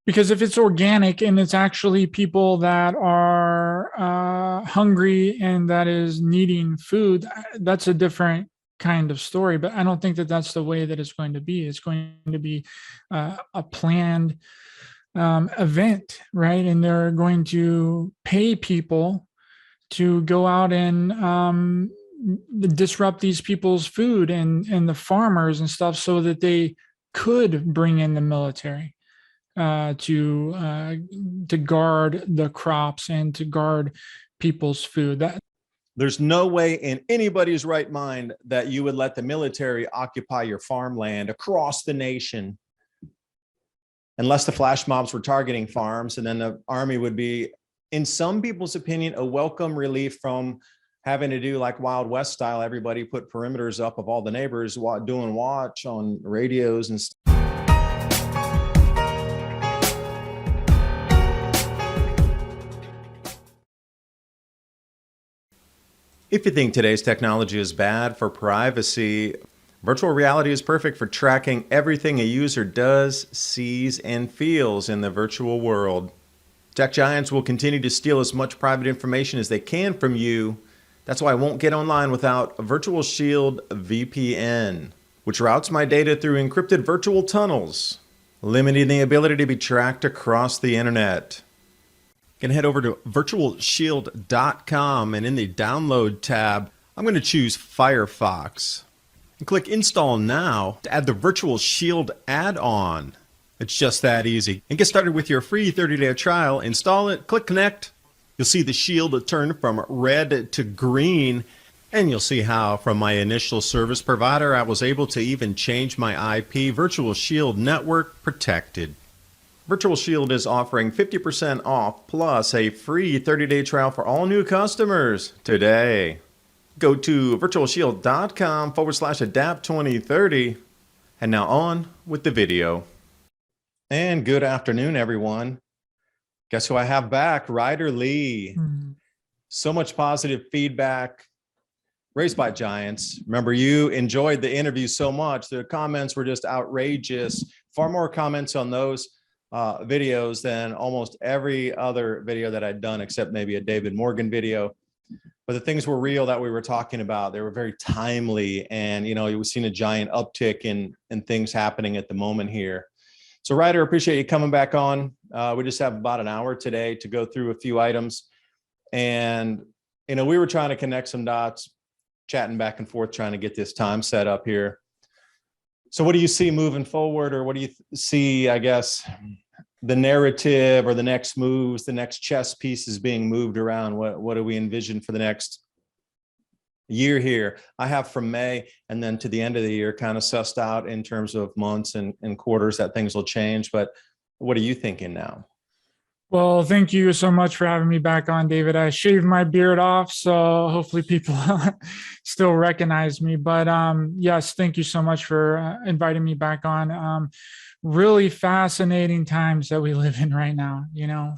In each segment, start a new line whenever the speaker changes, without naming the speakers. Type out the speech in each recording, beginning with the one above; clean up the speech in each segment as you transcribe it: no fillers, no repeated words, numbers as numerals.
Because if it's organic and it's actually people that are hungry and that is needing food, that's a different kind of story. But I don't think that that's the way that it's going to be. It's going to be a planned event, right? And they're going to pay people to go out and disrupt these people's food and the farmers and stuff so that they could bring in the military to guard the crops and to guard people's food.
There's no way in anybody's right mind that you would let the military occupy your farmland across the nation, unless the flash mobs were targeting farms, and then the army would be, in some people's opinion, a welcome relief from having to do like Wild West style. Everybody put perimeters up of all the neighbors doing watch on radios and stuff. If you think today's technology is bad for privacy, virtual reality is perfect for tracking everything a user does, sees, and feels in the virtual world. Tech giants will continue to steal as much private information as they can from you. That's why I won't get online without a Virtual Shield VPN, which routes my data through encrypted virtual tunnels, limiting the ability to be tracked across the internet. You can head over to virtualshield.com, and in the download tab, I'm going to choose Firefox and click install now to add the Virtual Shield add-on. It's just that easy. And get started with your free 30-day trial. Install it, click connect. You'll see the shield turn from red to green, and you'll see how from my initial service provider I was able to even change my IP. Virtual Shield network protected. Virtual Shield is offering 50% off plus a free 30-day trial for all new customers today. Go to virtualshield.com/adapt2030. And now on with the video. And good afternoon, everyone. Guess who I have back? Ryder Lee. So much positive feedback. Raised by Giants. Remember, you enjoyed the interview so much. The comments were just outrageous. Far more comments on those videos than almost every other video that I'd done, except maybe a David Morgan video. But the things were real that we were talking about. They were very timely, and we've seen a giant uptick in things happening at the moment here. So Ryder, appreciate you coming back on. We just have about an hour today to go through a few items, and we were trying to connect some dots, chatting back and forth, trying to get this time set up here. So what do you see moving forward, or what do you see, I guess, the narrative or the next moves, the next chess pieces being moved around? What do we envision for the next year here? I have from May and then to the end of the year kind of sussed out in terms of months and quarters that things will change. But what are you thinking now?
Well, thank you so much for having me back on, David. I shaved my beard off, so hopefully people still recognize me. But yes, thank you so much for inviting me back on. Really fascinating times that we live in right now.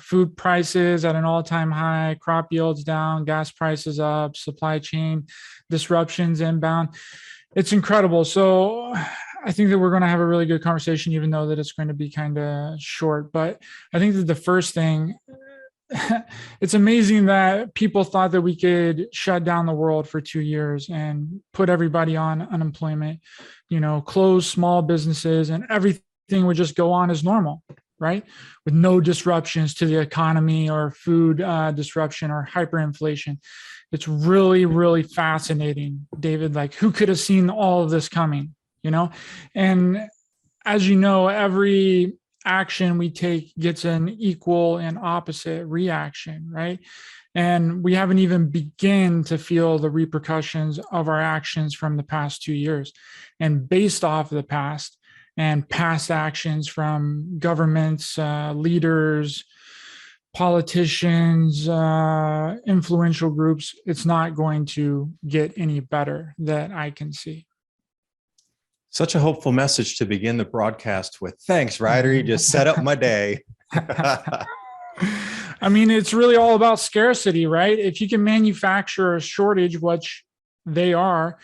Food prices at an all-time high, crop yields down, gas prices up, supply chain disruptions inbound. It's incredible. So I think that we're going to have a really good conversation, even though that it's going to be kind of short. But I think that the first thing, it's amazing that people thought that we could shut down the world for 2 years and put everybody on unemployment, close small businesses, and everything would just go on as normal, right? With no disruptions to the economy or food disruption or hyperinflation. It's really, really fascinating, David. Like, who could have seen all of this coming? And as you know, every action we take gets an equal and opposite reaction, right? And we haven't even begun to feel the repercussions of our actions from the past 2 years. And based off of the past and past actions from governments, leaders, politicians, influential groups, it's not going to get any better that I can see.
Such a hopeful message to begin the broadcast with. Thanks, Ryder. You just set up my day.
I mean, it's really all about scarcity, right? If you can manufacture a shortage, which they are,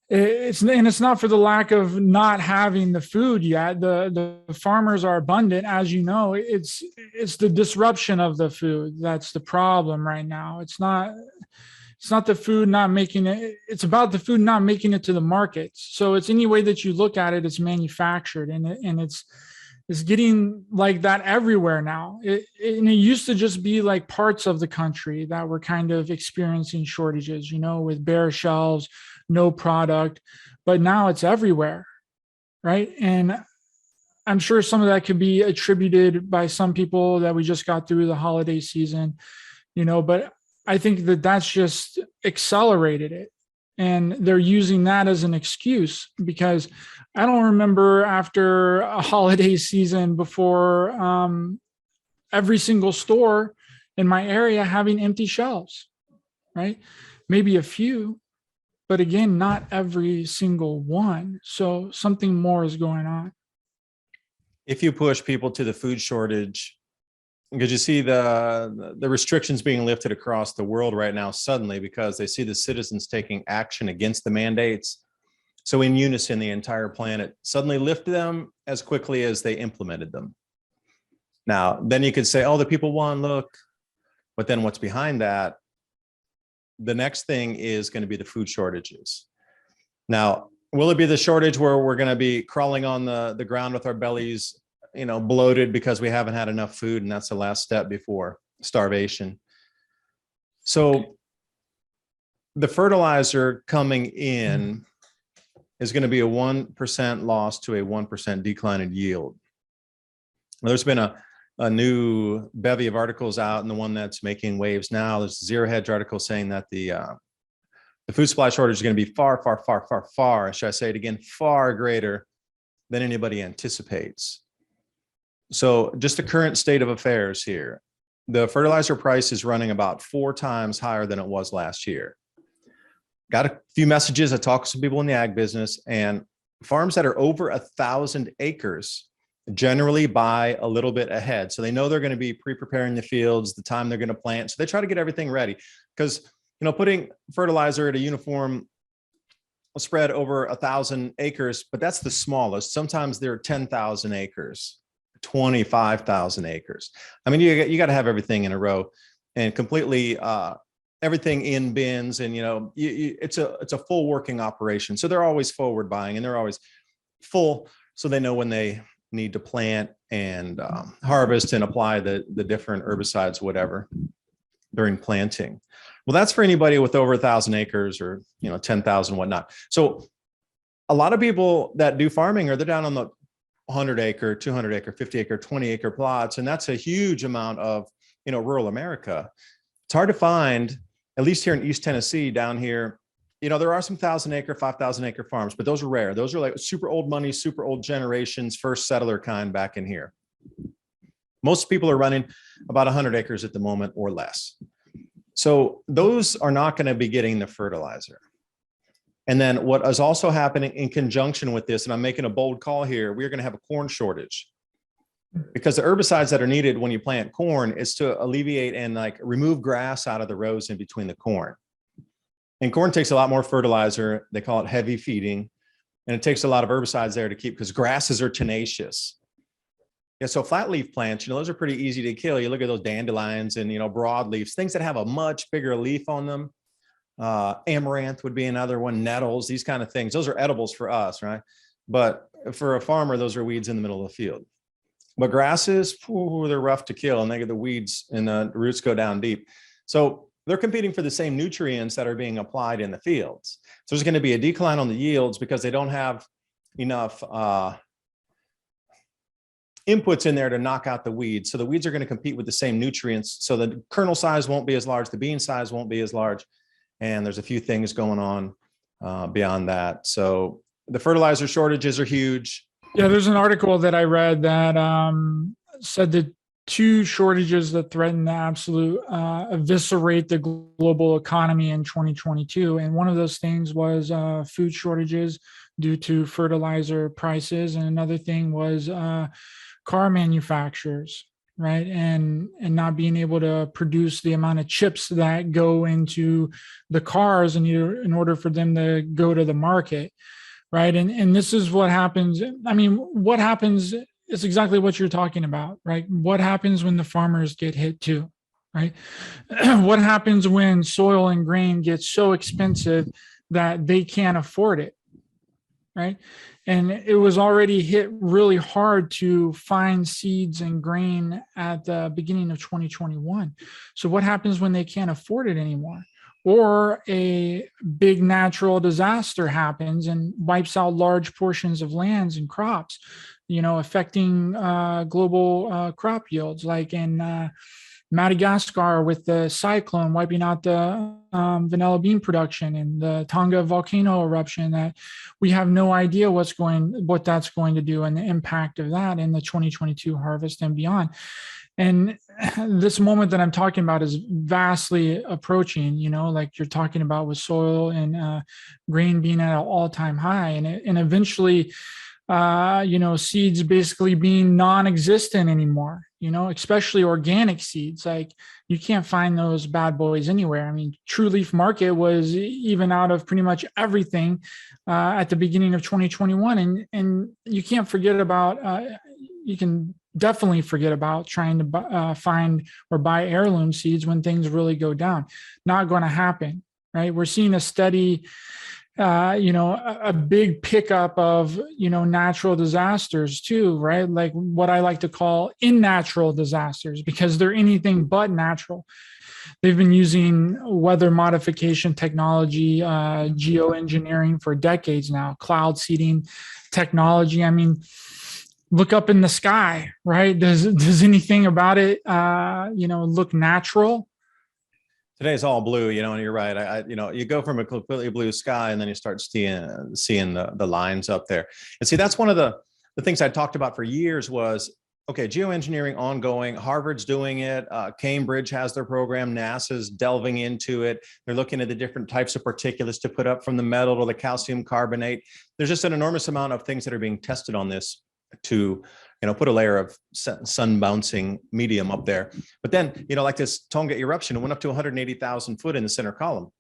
It's not for the lack of not having the food yet. The farmers are abundant, as you know. It's the disruption of the food that's the problem right now. It's not the food not making it. It's about the food not making it to the markets. So it's any way that you look at it, it's manufactured, and it's getting like that everywhere now. And it used to just be like parts of the country that were kind of experiencing shortages, with bare shelves, no product, but now it's everywhere, right? And I'm sure some of that could be attributed by some people that we just got through the holiday season, but I think that that's just accelerated it. And they're using that as an excuse, because I don't remember after a holiday season before every single store in my area having empty shelves, right? Maybe a few, but again, not every single one. So something more is going on.
If you push people to the food shortage, because you see the restrictions being lifted across the world right now suddenly, because they see the citizens taking action against the mandates. So in unison, the entire planet suddenly lifted them as quickly as they implemented them. Now, then you could say, oh, the people won, look. But then what's behind that? The next thing is going to be the food shortages. Now, will it be the shortage where we're going to be crawling on the ground with our bellies, bloated because we haven't had enough food, and that's the last step before starvation? So the fertilizer coming in is going to be a 1% loss to a 1% decline in yield. Well, there's been a new bevy of articles out, and the one that's making waves now, there's a Zero Hedge article saying that the food supply shortage is going to be far, should I say it again, far greater than anybody anticipates. So just the current state of affairs here, the fertilizer price is running about 4 times higher than it was last year. Got a few messages. I talked to some people in the ag business, and farms that are over 1,000 acres generally buy a little bit ahead. So they know they're going to be pre-preparing the fields, the time they're going to plant. So they try to get everything ready, because, putting fertilizer at a uniform spread over 1,000 acres, but that's the smallest. Sometimes there are 10,000 acres, 25,000 acres. I mean, you got to have everything in a row and completely everything in bins, and it's a full working operation. So they're always forward buying, and they're always full, so they know when they need to plant and harvest and apply the different herbicides, whatever, during planting. Well, that's for anybody with over 1,000 acres or 10,000, whatnot. So a lot of people that do farming they're down on the 100 acre, 200 acre, 50 acre, 20 acre plots, and that's a huge amount of rural America. It's hard to find, at least here in East Tennessee, down here. There are some 1,000 acre, 5,000 acre farms, but those are rare. Those are like super old money, super old generations, first settler kind back in here. Most people are running about 100 acres at the moment or less. So those are not going to be getting the fertilizer. And then what is also happening in conjunction with this, and I'm making a bold call here, we're going to have a corn shortage, because the herbicides that are needed when you plant corn is to alleviate and remove grass out of the rows in between the corn. And corn takes a lot more fertilizer. They call it heavy feeding. And it takes a lot of herbicides there to keep, because grasses are tenacious. Yeah, so flat leaf plants, those are pretty easy to kill. You look at those dandelions and, broadleafs, things that have a much bigger leaf on them. Amaranth would be another one, nettles, these kind of things. Those are edibles for us, right? But for a farmer, those are weeds in the middle of the field. But grasses, they're rough to kill, and they get the weeds and the roots go down deep. So they're competing for the same nutrients that are being applied in the fields. So there's going to be a decline on the yields because they don't have enough inputs in there to knock out the weeds. So the weeds are going to compete with the same nutrients. So the kernel size won't be as large. The bean size won't be as large. And there's a few things going on beyond that. So the fertilizer shortages are huge.
Yeah, there's an article that I read that said that 2 shortages that threaten to absolute eviscerate the global economy in 2022. And one of those things was food shortages due to fertilizer prices. And another thing was car manufacturers. right? And not being able to produce the amount of chips that go into the cars in order for them to go to the market, right? And this is what happens. I mean, what happens is exactly what you're talking about, right? What happens when the farmers get hit too, right? What happens when soil and grain get so expensive that they can't afford it, right? And it was already hit really hard to find seeds and grain at the beginning of 2021. So what happens when they can't afford it anymore? Or a big natural disaster happens and wipes out large portions of lands and crops, affecting global crop yields, like in Madagascar with the cyclone wiping out the vanilla bean production, and the Tonga volcano eruption that we have no idea what that's going to do, and the impact of that in the 2022 harvest and beyond. And this moment that I'm talking about is vastly approaching, like you're talking about with soil and grain being at an all-time high, and eventually seeds basically being non-existent anymore, especially organic seeds. Like, you can't find those bad boys anywhere. I mean, True Leaf Market was even out of pretty much everything at the beginning of 2021. And you can't forget about, you can definitely forget about trying to find or buy heirloom seeds when things really go down. Not going to happen, right? We're seeing a steady a big pickup of, natural disasters too, right? Like what I like to call unnatural disasters, because they're anything but natural. They've been using weather modification technology, geoengineering for decades now, cloud seeding technology. I mean, look up in the sky, right? Does anything about it, look natural?
Today's all blue, and you're right. You go from a completely blue sky and then you start seeing the lines up there. And see, that's one of the things I talked about for years was, okay, geoengineering ongoing. Harvard's doing it. Cambridge has their program. NASA's delving into it. They're looking at the different types of particulates to put up from the metal to the calcium carbonate. There's just an enormous amount of things that are being tested on this to put a layer of sun bouncing medium up there. But then, like this Tonga eruption, it went up to 180,000 foot in the center column.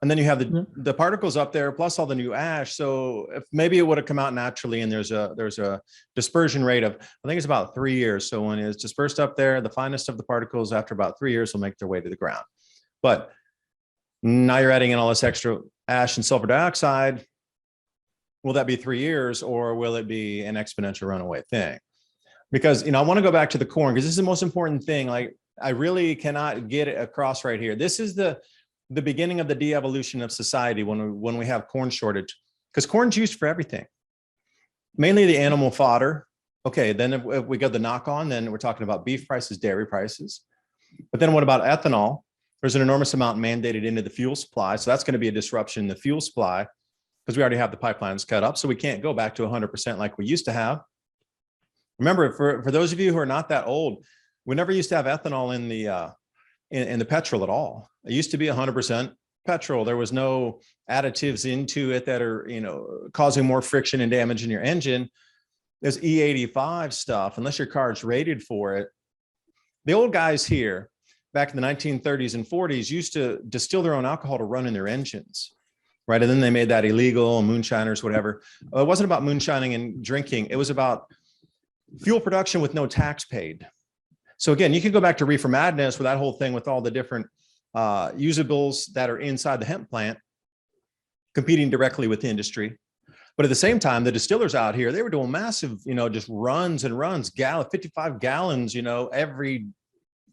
And then you have the particles up there, plus all the new ash. So if maybe it would have come out naturally, and there's a dispersion rate of, I think it's about 3 years. So when it's dispersed up there, the finest of the particles after about 3 years will make their way to the ground. But now you're adding in all this extra ash and sulfur dioxide. Will that be 3 years, or will it be an exponential runaway thing? Because, I want to go back to the corn, because this is the most important thing. Like, I really cannot get it across right here. This is the beginning of the de-evolution of society when we have corn shortage, because corn's used for everything, mainly the animal fodder. Okay, then if we go the knock on, then we're talking about beef prices, dairy prices. But then what about ethanol? There's an enormous amount mandated into the fuel supply. So that's going to be a disruption in the fuel supply, because we already have the pipelines cut up. So we can't go back to 100% like we used to have. Remember, for those of you who are not that old, we never used to have ethanol in the petrol at all. It used to be 100% petrol. There was no additives into it that are, causing more friction and damage in your engine. There's E85 stuff, unless your car's rated for it. The old guys here, back in the 1930s and 40s, used to distill their own alcohol to run in their engines. Right. And then they made that illegal, moonshiners, whatever. It wasn't about moonshining and drinking. It was about fuel production with no tax paid. So again, you can go back to Reefer Madness with that whole thing with all the different usables that are inside the hemp plant competing directly with the industry. But at the same time, the distillers out here, they were doing massive, just runs and runs, 55 gallons, every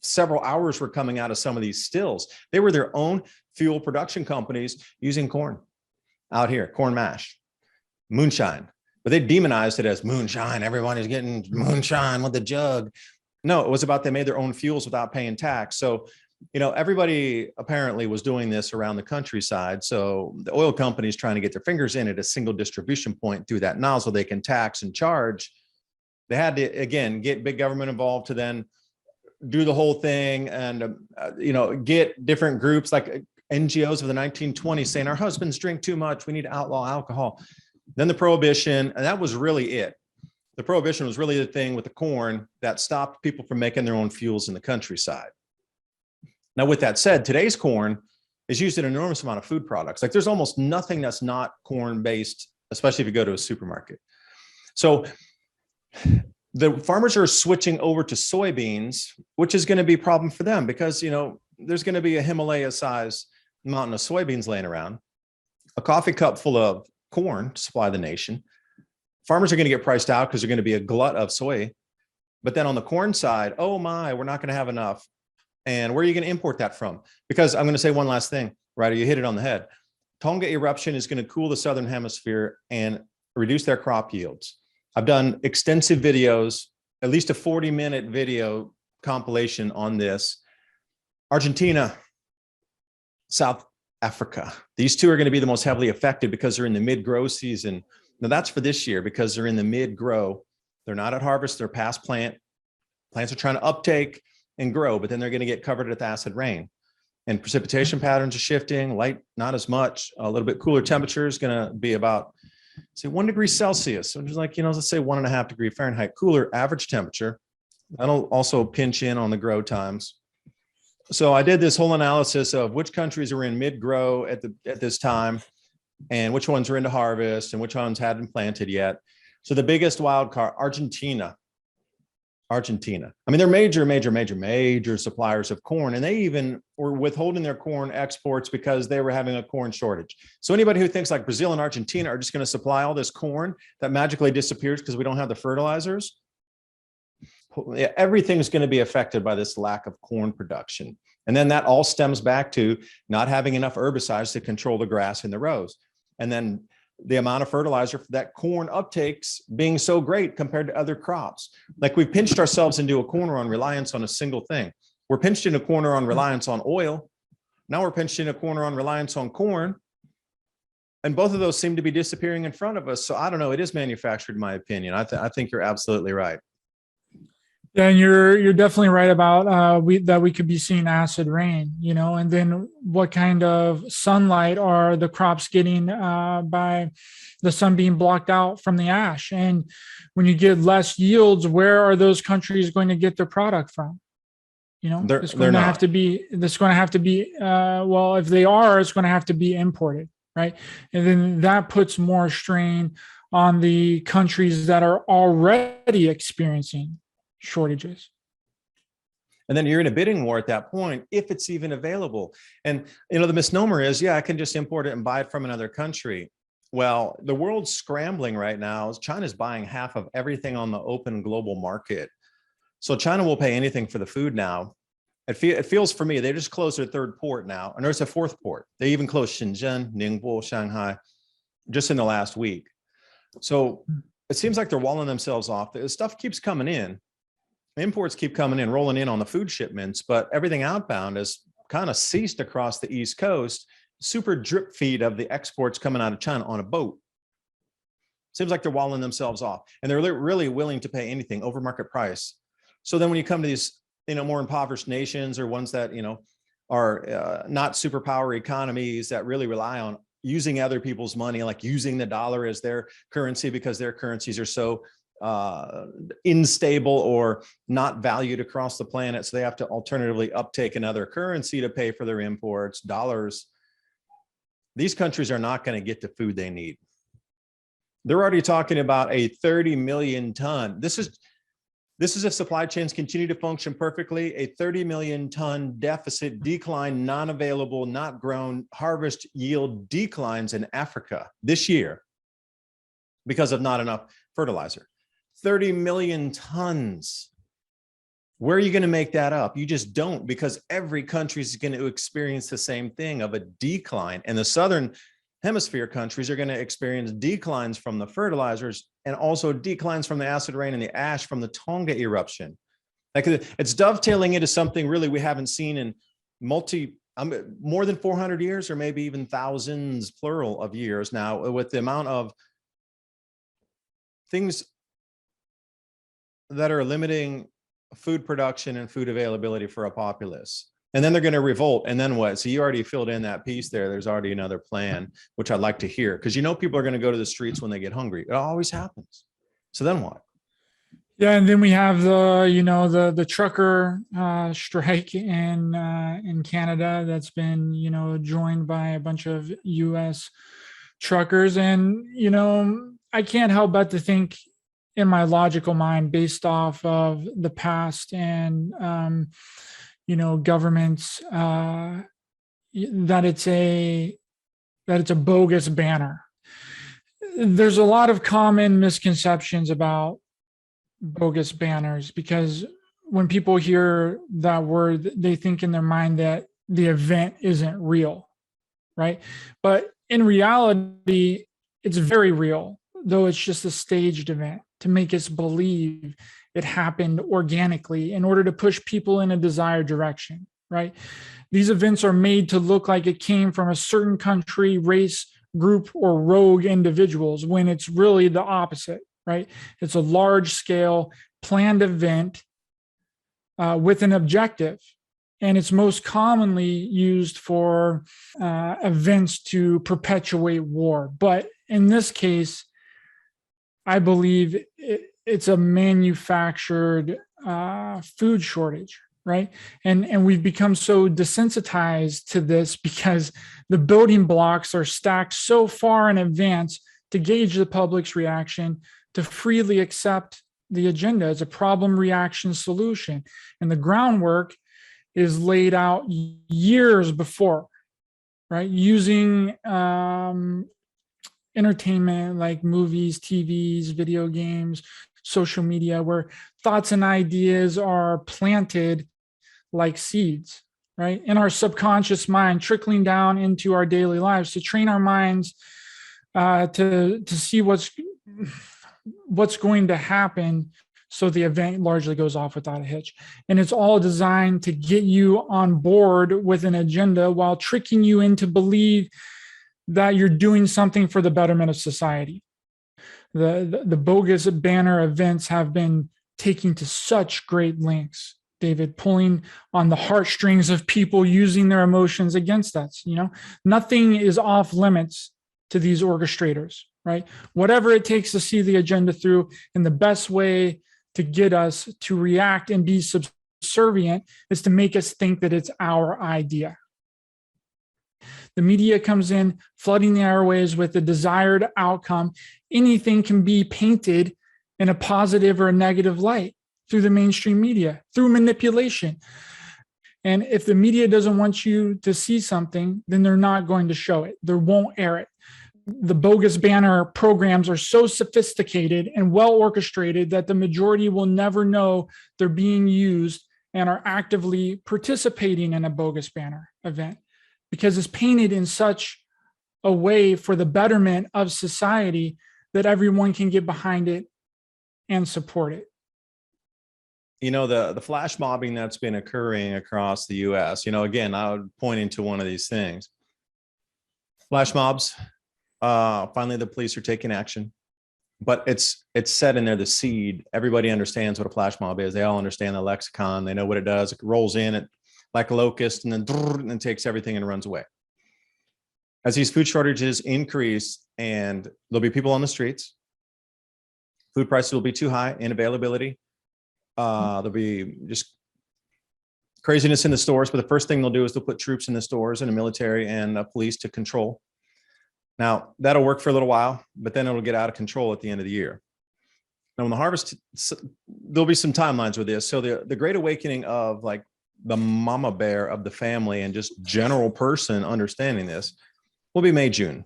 several hours were coming out of some of these stills. They were their own fuel production companies using corn out here, corn mash, moonshine. But they demonized it as moonshine. Everyone is getting moonshine with the jug. No, it was about they made their own fuels without paying tax. So, everybody apparently was doing this around the countryside. So the oil companies trying to get their fingers in at a single distribution point through that nozzle they can tax and charge. They had to, again, get big government involved to then do the whole thing and, get different groups like NGOs of the 1920s saying our husbands drink too much. We need to outlaw alcohol. Then the prohibition, and that was really it. The prohibition was really the thing with the corn that stopped people from making their own fuels in the countryside. Now, with that said, today's corn is used in an enormous amount of food products. Like there's almost nothing that's not corn based, especially if you go to a supermarket. So the farmers are switching over to soybeans, which is going to be a problem for them because, you know, there's going to be a Himalaya size mountain of soybeans laying around, a coffee cup full of corn to supply the nation. Farmers are going to get priced out because they're going to be a glut of soy. But then on the corn side, oh my, we're not going to have enough. And where are you going to import that from? Because I'm going to say one last thing, Ryder, you hit it on the head. Tonga eruption is going to cool the southern hemisphere and reduce their crop yields. I've done extensive videos, at least a 40-minute video compilation on this. Argentina, South Africa, these two are going to be the most heavily affected because they're in the mid-grow season. Now that's for this year because they're in the mid-grow. They're not at harvest, they're past plant. Plants are trying to uptake and grow, but then they're going to get covered with acid rain. And precipitation patterns are shifting, light, not as much, a little bit cooler temperature is going to be about, say, 1 degree Celsius, which is like, you know, let's say 1.5 degree Fahrenheit, cooler average temperature. That'll also pinch in on the grow times. So I did this whole analysis of which countries are in mid-grow at this time and which ones are into harvest and which ones hadn't planted yet. So the biggest wild card, Argentina. I mean, they're major suppliers of corn, and they even were withholding their corn exports because they were having a corn shortage. So anybody who thinks like Brazil and Argentina are just going to supply all this corn that magically disappears because we don't have the fertilizers, everything's going to be affected by this lack of corn production. And then that all stems back to not having enough herbicides to control the grass in the rows. And then the amount of fertilizer that corn uptakes being so great compared to other crops. Like we've pinched ourselves into a corner on reliance on a single thing. We're pinched in a corner on reliance on oil. Now we're pinched in a corner on reliance on corn. And both of those seem to be disappearing in front of us. So I don't know, it is manufactured in my opinion. I think you're absolutely right.
Yeah, and you're definitely right about that we could be seeing acid rain, you know, and then what kind of sunlight are the crops getting by the sun being blocked out from the ash? And when you get less yields, where are those countries going to get their product from? You know, it's going to have to be, well, if they are, it's going to have to be imported, right? And then that puts more strain on the countries that are already experiencing shortages.
And then you're in a bidding war at that point, if it's even available. And, you know, the misnomer is, yeah, I can just import it and buy it from another country. Well, the world's scrambling right now. China's buying half of everything on the open global market. So China will pay anything for the food now. It feels for me, they just closed their third port now. And there's a fourth port. They even closed Shenzhen, Ningbo, Shanghai, just in the last week. So it seems like they're walling themselves off. The stuff keeps coming in. Imports keep coming in, rolling in on the food shipments, but everything outbound has kind of ceased across the East Coast. Super drip feed of the exports coming out of China on a boat. Seems like they're walling themselves off, and they're really willing to pay anything over market price. So then when you come to these, you know, more impoverished nations or ones that, you know, are not superpower economies that really rely on using other people's money, like using the dollar as their currency because their currencies are so unstable or not valued across the planet. So they have to alternatively uptake another currency to pay for their imports, dollars. These countries are not going to get the food they need. They're already talking about a 30 million ton. This is if supply chains continue to function perfectly, a 30 million ton deficit, decline, non-available, not grown, harvest yield declines in Africa this year because of not enough fertilizer. 30 million tons. Where are you going to make that up? You just don't, because every country is going to experience the same thing of a decline. And the Southern Hemisphere countries are going to experience declines from the fertilizers and also declines from the acid rain and the ash from the Tonga eruption. Like it's dovetailing into something really we haven't seen in more than 400 years, or maybe even thousands, plural, of years now, with the amount of things that are limiting food production and food availability for a populace. And then they're going to revolt. And then what? So you already filled in that piece there. There's already another plan, which I'd like to hear, because you know people are going to go to the streets when they get hungry. It always happens. So then what?
Yeah, and then we have the trucker strike in Canada that's been joined by a bunch of U.S. truckers, and I can't help but to think in my logical mind, based off of the past and governments, that it's a bogus banner. There's a lot of common misconceptions about bogus banners because when people hear that word, they think in their mind that the event isn't real, right? But in reality, it's very real, though it's just a staged event to make us believe it happened organically in order to push people in a desired direction, right? These events are made to look like it came from a certain country, race, group, or rogue individuals when it's really the opposite, right? It's a large scale planned event with an objective. And it's most commonly used for events to perpetuate war. But in this case, I believe it's a manufactured food shortage, right? And we've become so desensitized to this because the building blocks are stacked so far in advance to gauge the public's reaction, to freely accept the agenda as a problem reaction solution. And the groundwork is laid out years before, right? Using entertainment like movies, TVs, video games, social media, where thoughts and ideas are planted like seeds, right? In our subconscious mind, trickling down into our daily lives to train our minds to see what's going to happen, so the event largely goes off without a hitch. And it's all designed to get you on board with an agenda while tricking you into believe that you're doing something for the betterment of society. The bogus banner events have been taken to such great lengths, David, pulling on the heartstrings of people using their emotions against us. Nothing is off limits to these orchestrators, right? Whatever it takes to see the agenda through, and the best way to get us to react and be subservient is to make us think that it's our idea. The media comes in, flooding the airwaves with the desired outcome. Anything can be painted in a positive or a negative light through the mainstream media, through manipulation. And if the media doesn't want you to see something, then they're not going to show it. They won't air it. The bogus banner programs are so sophisticated and well orchestrated that the majority will never know they're being used and are actively participating in a bogus banner event, because it's painted in such a way for the betterment of society that everyone can get behind it and support it.
The flash mobbing that's been occurring across the US, again, I would point into one of these things. Flash mobs, finally the police are taking action, but it's said in there, the seed. Everybody understands what a flash mob is. They all understand the lexicon. They know what it does. It rolls in it like a locust and then takes everything and runs away. As these food shortages increase and there'll be people on the streets, food prices will be too high, inavailability. There'll be just craziness in the stores, but the first thing they'll do is they'll put troops in the stores and the military and police to control. Now, that'll work for a little while, but then it'll get out of control at the end of the year. Now, when the harvest, there'll be some timelines with this. So the great awakening of like the mama bear of the family and just general person understanding this will be May, June.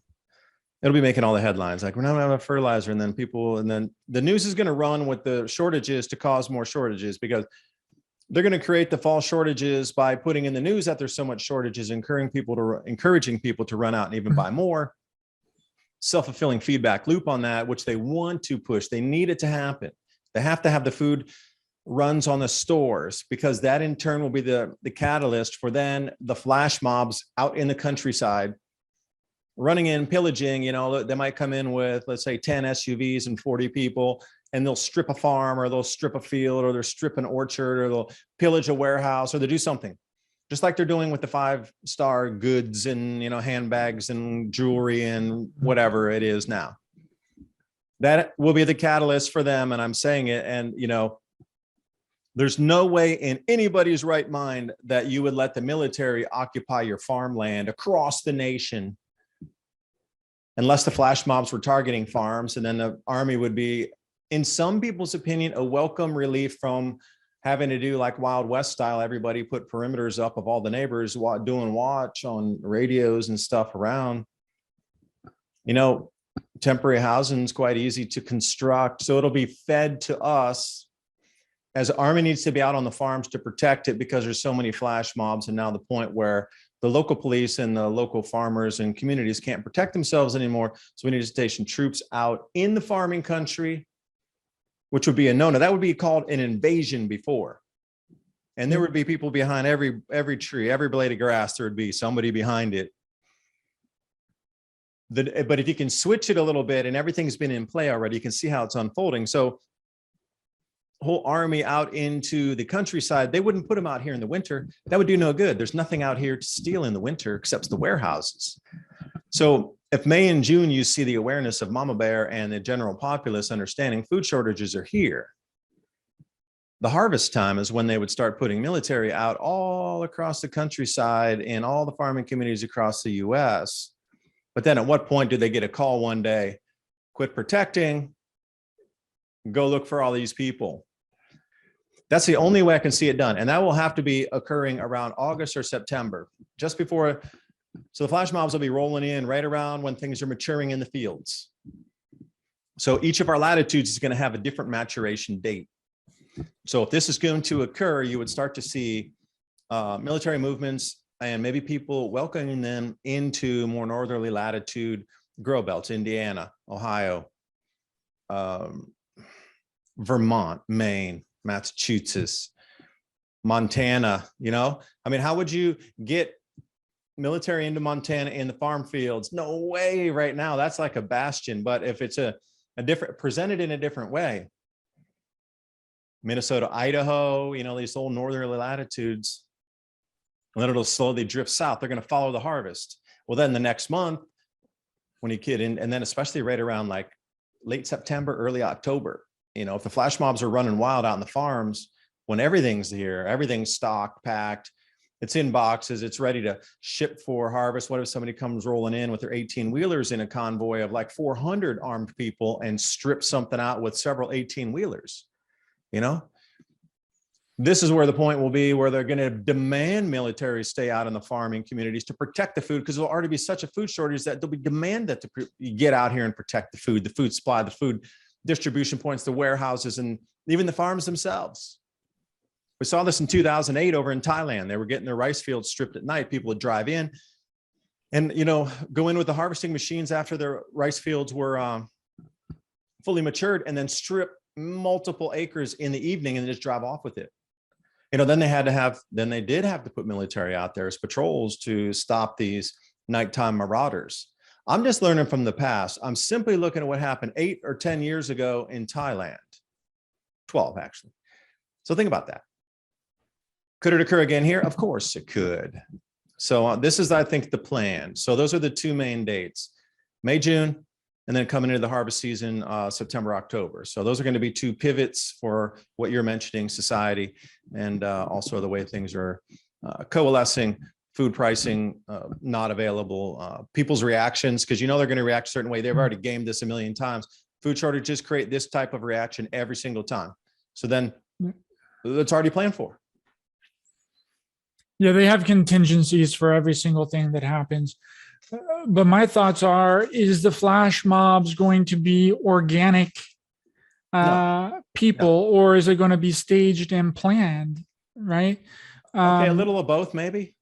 It'll be making all the headlines. Like, we're not gonna have fertilizer. And then the news is going to run with the shortages to cause more shortages, because they're going to create the false shortages by putting in the news that there's so much shortages, encouraging people to run out and even buy more. Self-fulfilling feedback loop on that, which they want to push. They need it to happen. They have to have the food runs on the stores, because that in turn will be the catalyst for then the flash mobs out in the countryside running in, pillaging. They might come in with, let's say, 10 SUVs and 40 people, and they'll strip a farm, or they'll strip a field, or they'll strip an orchard, or they'll pillage a warehouse, or they do something. Just like they're doing with the 5-star goods and, handbags and jewelry and whatever it is now. That will be the catalyst for them. And I'm saying it. And, there's no way in anybody's right mind that you would let the military occupy your farmland across the nation, unless the flash mobs were targeting farms. And then the army would be, in some people's opinion, a welcome relief from having to do like Wild West style. Everybody put perimeters up of all the neighbors doing watch on radios and stuff around. Temporary housing is quite easy to construct. So it'll be fed to us, as the army needs to be out on the farms to protect it, because there's so many flash mobs. And now the point where the local police and the local farmers and communities can't protect themselves anymore. So we need to station troops out in the farming country, which would be a no-no. That would be called an invasion before. And there would be people behind every tree, every blade of grass, there would be somebody behind it. But if you can switch it a little bit, and everything's been in play already, you can see how it's unfolding. So whole army out into the countryside, they wouldn't put them out here in the winter. That would do no good. There's nothing out here to steal in the winter except the warehouses. So if May and June, you see the awareness of Mama Bear and the general populace understanding food shortages are here, the harvest time is when they would start putting military out all across the countryside in all the farming communities across the US. But then at what point do they get a call one day, quit protecting, go look for all these people? That's the only way I can see it done. And that will have to be occurring around August or September, just before. So the flash mobs will be rolling in right around when things are maturing in the fields. So each of our latitudes is going to have a different maturation date. So if this is going to occur, you would start to see military movements and maybe people welcoming them into more northerly latitude grow belts, Indiana, Ohio, Vermont, Maine, Massachusetts, Montana. How would you get military into Montana in the farm fields? No way right now. That's like a bastion. But if it's a different, presented in a different way, Minnesota, Idaho, these old northerly latitudes, and then it'll slowly drift south. They're going to follow the harvest. Well, then the next month, when you get in, and then especially right around like late September, early October, if the flash mobs are running wild out in the farms, when everything's here, everything's stocked, packed, it's in boxes, it's ready to ship for harvest. What if somebody comes rolling in with their 18-wheelers in a convoy of like 400 armed people and strip something out with several 18-wheelers? This is where the point will be, where they're going to demand military stay out in the farming communities to protect the food, because there'll already be such a food shortage that there'll be demand that you get out here and protect the food supply, the food distribution points, the warehouses, and even the farms themselves. We saw this in 2008 over in Thailand. They were getting their rice fields stripped at night. People would drive in and, go in with the harvesting machines after their rice fields were fully matured, and then strip multiple acres in the evening and just drive off with it. Then they did have to put military out there as patrols to stop these nighttime marauders. I'm just learning from the past. I'm simply looking at what happened 8 or 10 years ago in Thailand, 12 actually. So think about that. Could it occur again here? Of course it could. So this is, I think, the plan. So those are the two main dates, May, June, and then coming into the harvest season, September, October. So those are going to be two pivots for what you're mentioning, society, and also the way things are coalescing, food pricing, not available, people's reactions, because they're going to react a certain way. They've already gamed this a million times. Food shortages create this type of reaction every single time. So then it's already planned for.
Yeah, they have contingencies for every single thing that happens. But my thoughts are, is the flash mobs going to be organic people, or is it going to be staged and planned, right?
Okay, a little of both, maybe.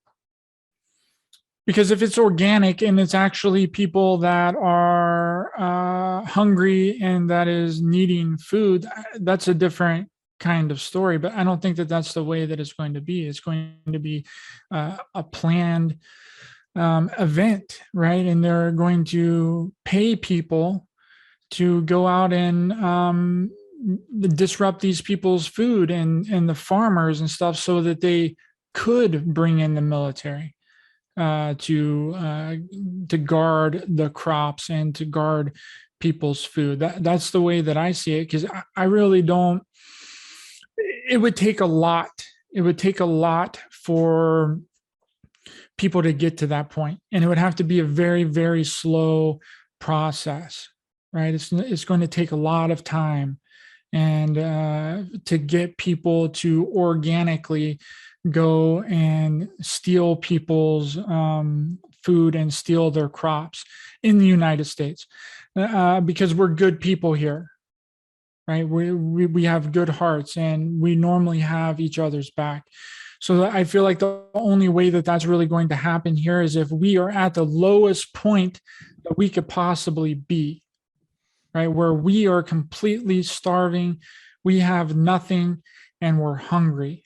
Because if it's organic and it's actually people that are hungry and that is needing food, that's a different kind of story. But I don't think that that's the way that it's going to be. It's going to be a planned event, right? And they're going to pay people to go out and disrupt these people's food and the farmers and stuff, so that they could bring in the military to guard the crops and to guard people's food. That's the way that I see it, because I really don't. It would take a lot. It would take a lot for people to get to that point, and it would have to be a very, very slow process, right? It's going to take a lot of time, and to get people to organically go and steal people's food and steal their crops in the United States, because we're good people here, right? We have good hearts, and we normally have each other's back. So I feel like the only way that that's really going to happen here is if we are at the lowest point that we could possibly be, right? Where we are completely starving, we have nothing, and we're hungry.